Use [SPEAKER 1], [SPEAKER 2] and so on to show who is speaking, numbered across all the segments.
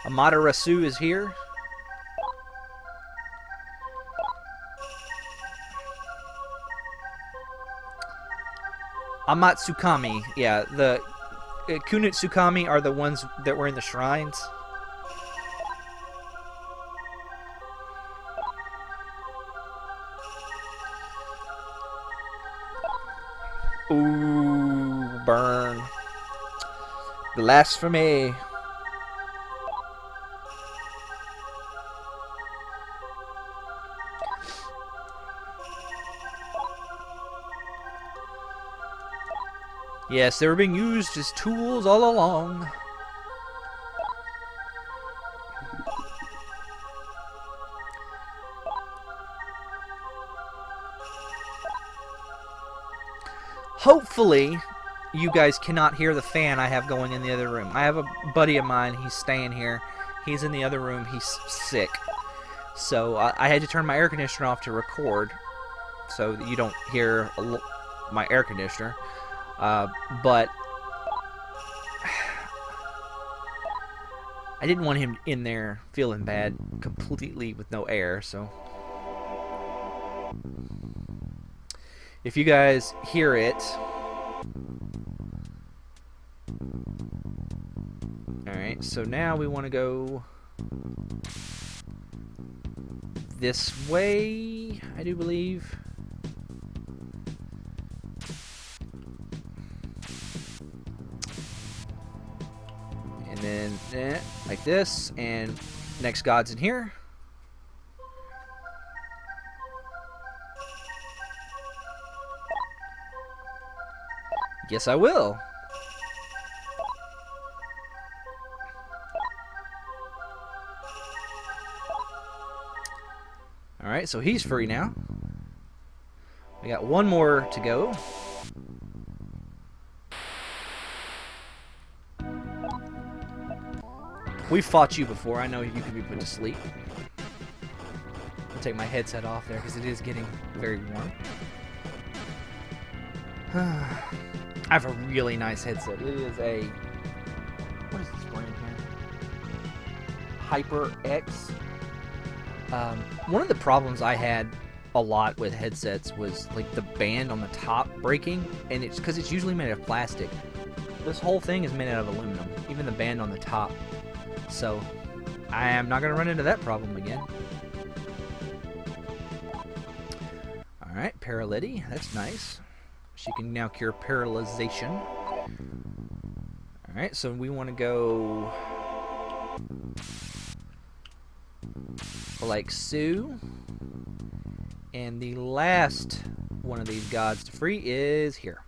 [SPEAKER 1] Amaterasu is here. Amatsukami. Yeah, the Kunitsukami are the ones that were in the shrines. Ooh, burn. Blasphemy. Yes, they were being used as tools all along. Hopefully, you guys cannot hear the fan I have going in the other room. I have a buddy of mine, he's staying here. He's in the other room, he's sick. So I had to turn my air conditioner off to record, so that you don't hear my air conditioner. But I didn't want him in there feeling bad completely with no air, so if you guys hear it, alright, so now we want to go this way, I do believe. And then, like this, and next god's in here. Yes, I will. Alright, so he's free now. We got one more to go. We've fought you before. I know you can be put to sleep. I'll take my headset off there because it is getting very warm. I have a really nice headset. It is a... what is this brand here? HyperX. One of the problems I had a lot with headsets was like the band on the top breaking, and it's because it's usually made of plastic. This whole thing is made out of aluminum, even the band on the top. So I am not going to run into that problem again. Alright, Paralyty, that's nice. She can now cure paralyzation. Alright, so we want to go like Sue. And the last one of these gods to free is here.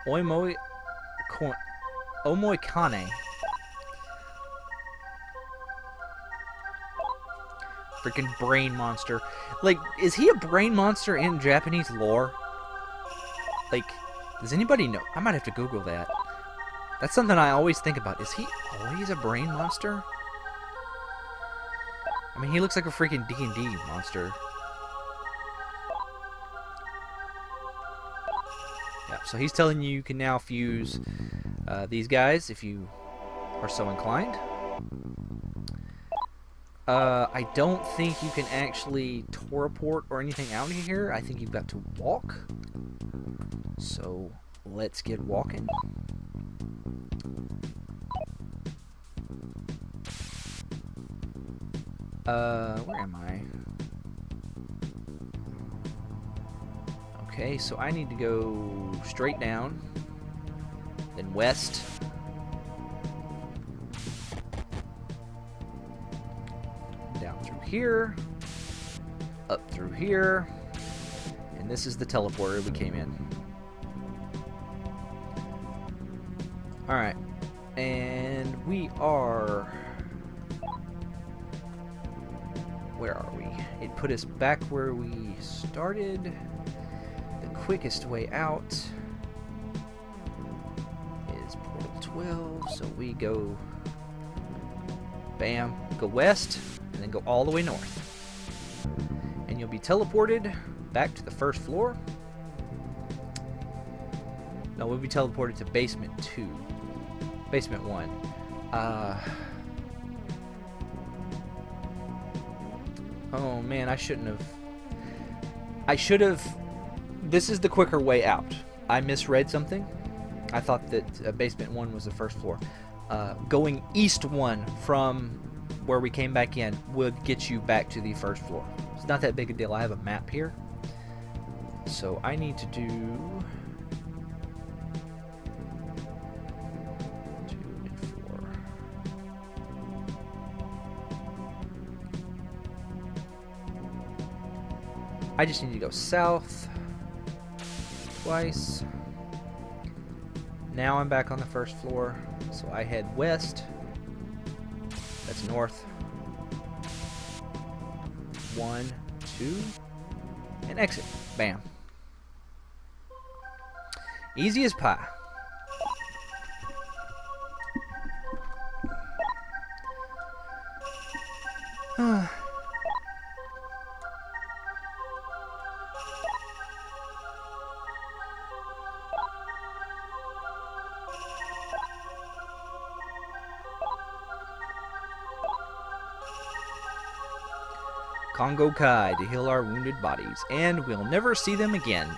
[SPEAKER 1] Omoikane. Freaking brain monster. Like, is he a brain monster in Japanese lore? Like, does anybody know? I might have to Google that. That's something I always think about. Is he always a brain monster? I mean, he looks like a freaking D&D monster. Yep, so he's telling you can now fuse these guys if you are so inclined. I don't think you can actually teleport or anything out of here. I think you've got to walk. So let's get walking. Where am I? Okay, so I need to go straight down, then west. Down through here, up through here, and this is the teleporter we came in. Alright, and we are... where are we? It put us back where we started. The quickest way out is portal 12, so we go bam, go west, and then go all the way north. And you'll be teleported back to the first floor. No, we'll be teleported to basement 2. Basement 1. Oh man, I shouldn't have. I should have. This is the quicker way out. I misread something. I thought that basement 1 was the first floor. Going east 1 from where we came back in would get you back to the first floor. It's not that big a deal. I have a map here. So I need to do 2 and 4. I just need to go south twice. Now I'm back on the first floor, so I head west. That's north. 1, 2, and exit. Bam. Easy as pie. Congo Kai to heal our wounded bodies, and we'll never see them again.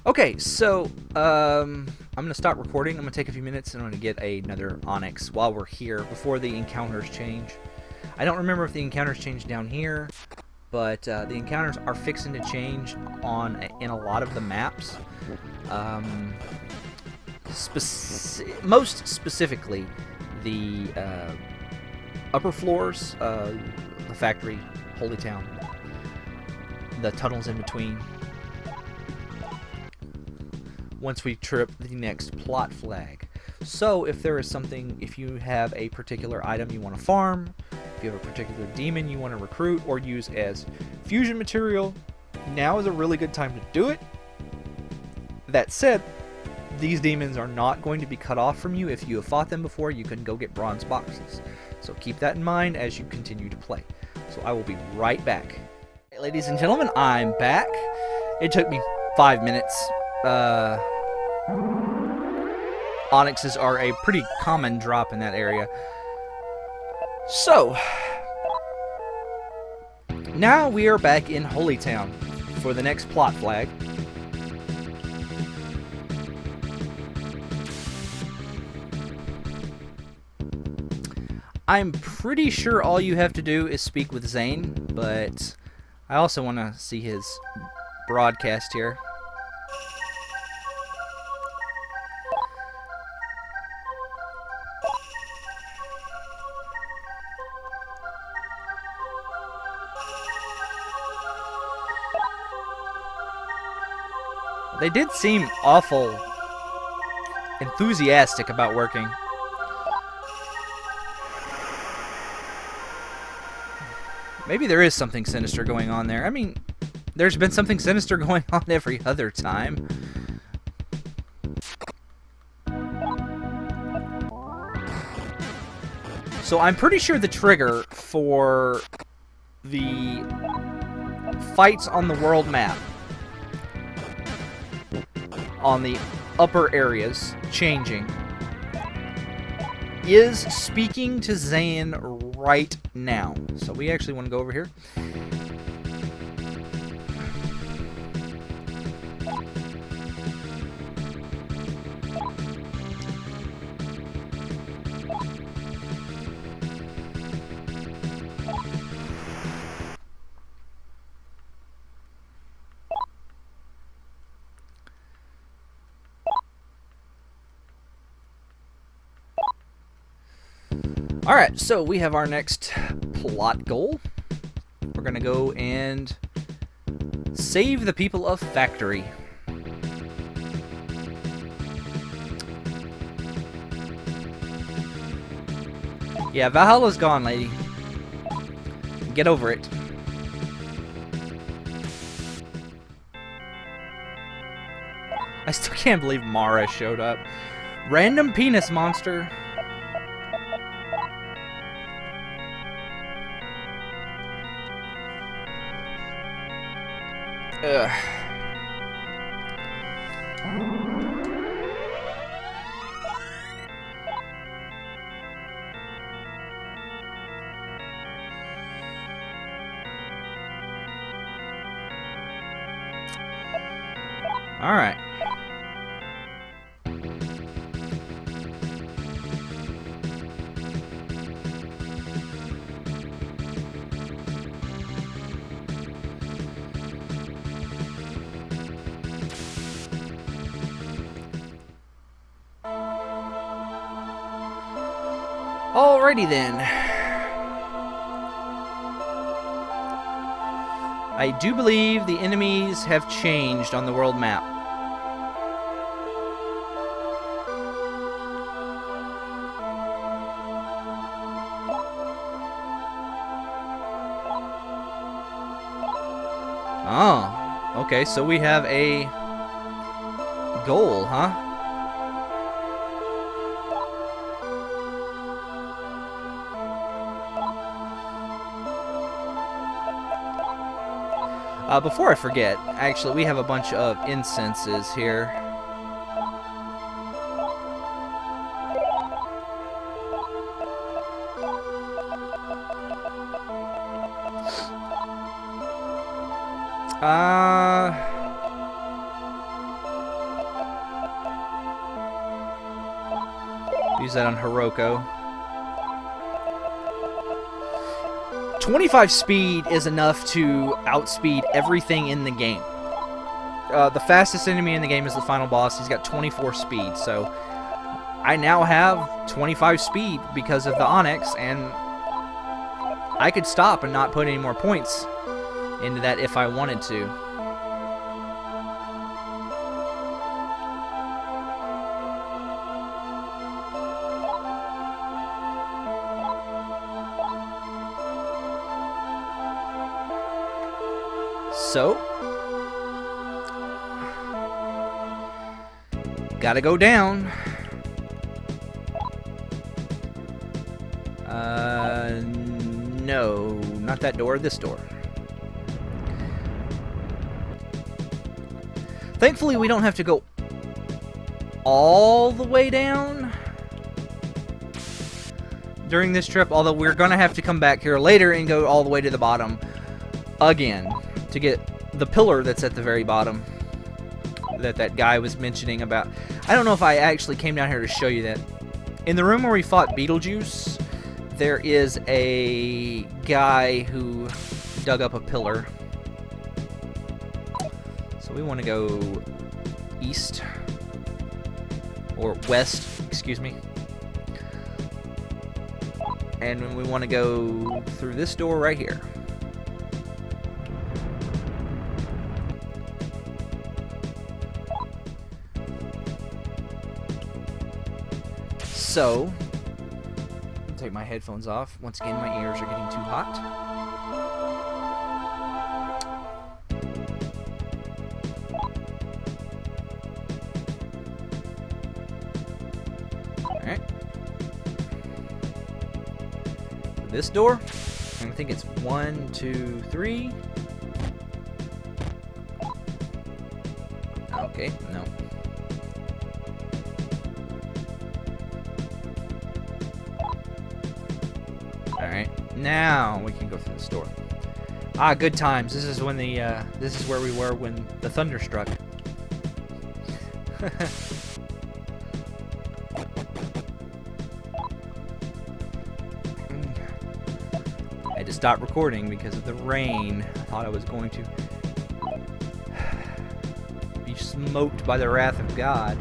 [SPEAKER 1] Okay, so I'm gonna stop recording. I'm gonna take a few minutes and I'm gonna get another onyx while we're here before the encounters change. I don't remember if the encounters change down here, but the encounters are fixing to change in a lot of the maps. Most specifically, the upper floors, the factory, Holy Town, the tunnels in between. Once we trip the next plot flag. So if there is something, if you have a particular item you want to farm, if you have a particular demon you want to recruit or use as fusion material, now is a really good time to do it. That said, these demons are not going to be cut off from you. If you have fought them before, you can go get bronze boxes. So keep that in mind as you continue to play. So I will be right back. Hey, ladies and gentlemen, I'm back. It took me 5 minutes. Onyxes are a pretty common drop in that area. So, now we are back in Holy Town for the next plot flag. I'm pretty sure all you have to do is speak with Zane, but I also want to see his broadcast here. They did seem awful enthusiastic about working. Maybe there is something sinister going on there. I mean, there's been something sinister going on every other time. So I'm pretty sure the trigger for the fights on the world map, on the upper areas, changing, is speaking to Zane right now. So we actually want to go over here. Alright, so we have our next plot goal. We're gonna go and save the people of Factory. Yeah, Valhalla's gone, lady. Get over it. I still can't believe Mara showed up. Random penis monster. Ugh. All right. Alrighty then. I do believe the enemies have changed on the world map. Oh, okay, so we have a goal, huh? Before I forget, actually, we have a bunch of incenses here. Use that on Hiroko. 25 speed is enough to outspeed everything in the game. The fastest enemy in the game is the final boss. He's got 24 speed, so I now have 25 speed because of the onyx, and I could stop and not put any more points into that if I wanted to. So, gotta go down. No, not that door, this door. Thankfully, we don't have to go all the way down during this trip, although we're gonna have to come back here later and go all the way to the bottom again to get the pillar that's at the very bottom that guy was mentioning about. I don't know if I actually came down here to show you that. In the room where we fought Beetlejuice, there is a guy who dug up a pillar. So we want to go east, or west, excuse me. And we want to go through this door right here. So, take my headphones off. Once again, my ears are getting too hot. Alright. This door, I think it's 1, 2, 3. Okay, no. Alright, now we can go through the door. Ah, good times. This is when the this is where we were when the thunder struck. I had to stop recording because of the rain. I thought I was going to be smoked by the wrath of God.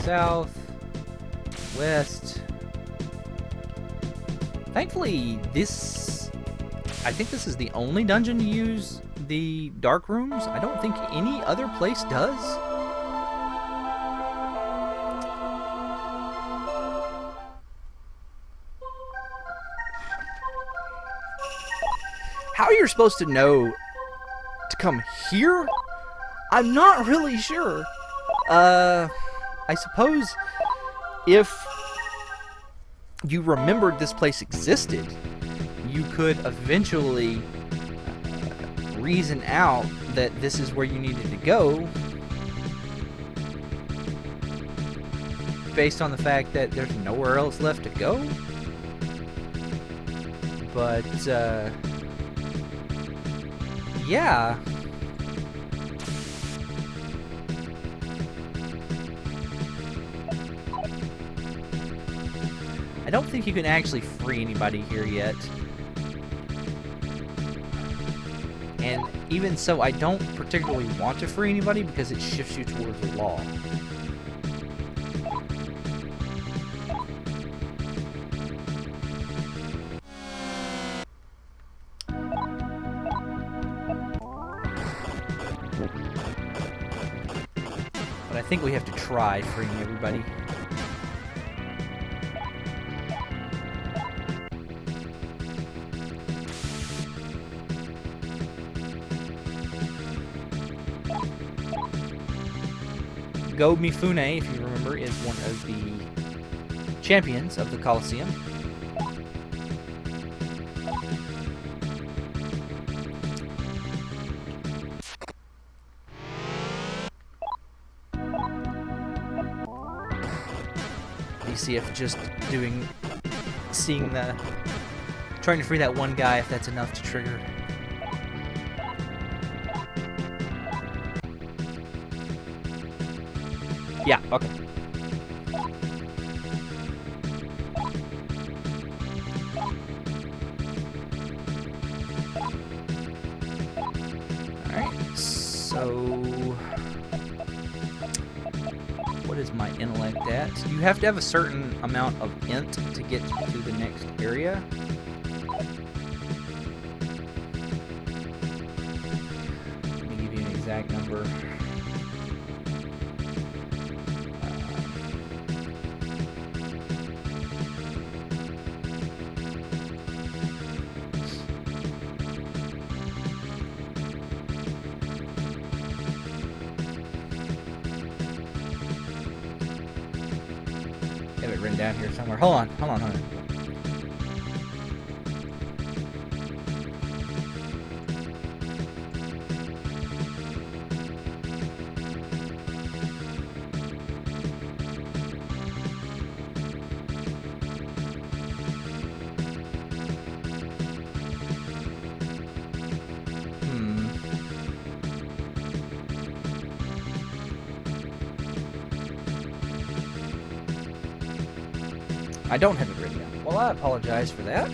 [SPEAKER 1] South, west. Thankfully, I think this is the only dungeon to use the dark rooms. I don't think any other place does. How you're supposed to know to come here? I'm not really sure. I suppose if you remembered this place existed, you could eventually reason out that this is where you needed to go based on the fact that there's nowhere else left to go. But, yeah. I don't think you can actually free anybody here yet. And even so, I don't particularly want to free anybody because it shifts you towards the law. But I think we have to try freeing everybody. Go Mifune, if you remember, is one of the champions of the Colosseum. DCF just trying to free that one guy if that's enough to trigger. Yeah, okay. Alright, so what is my intellect at? You have to have a certain amount of int to get to the next area. Let me give you an exact number. Have it written down here somewhere. Hold on. I don't have it written down. Well, I apologize for that.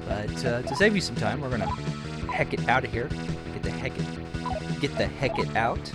[SPEAKER 1] But to save you some time, we're gonna heck it out of here. Get the heck it out.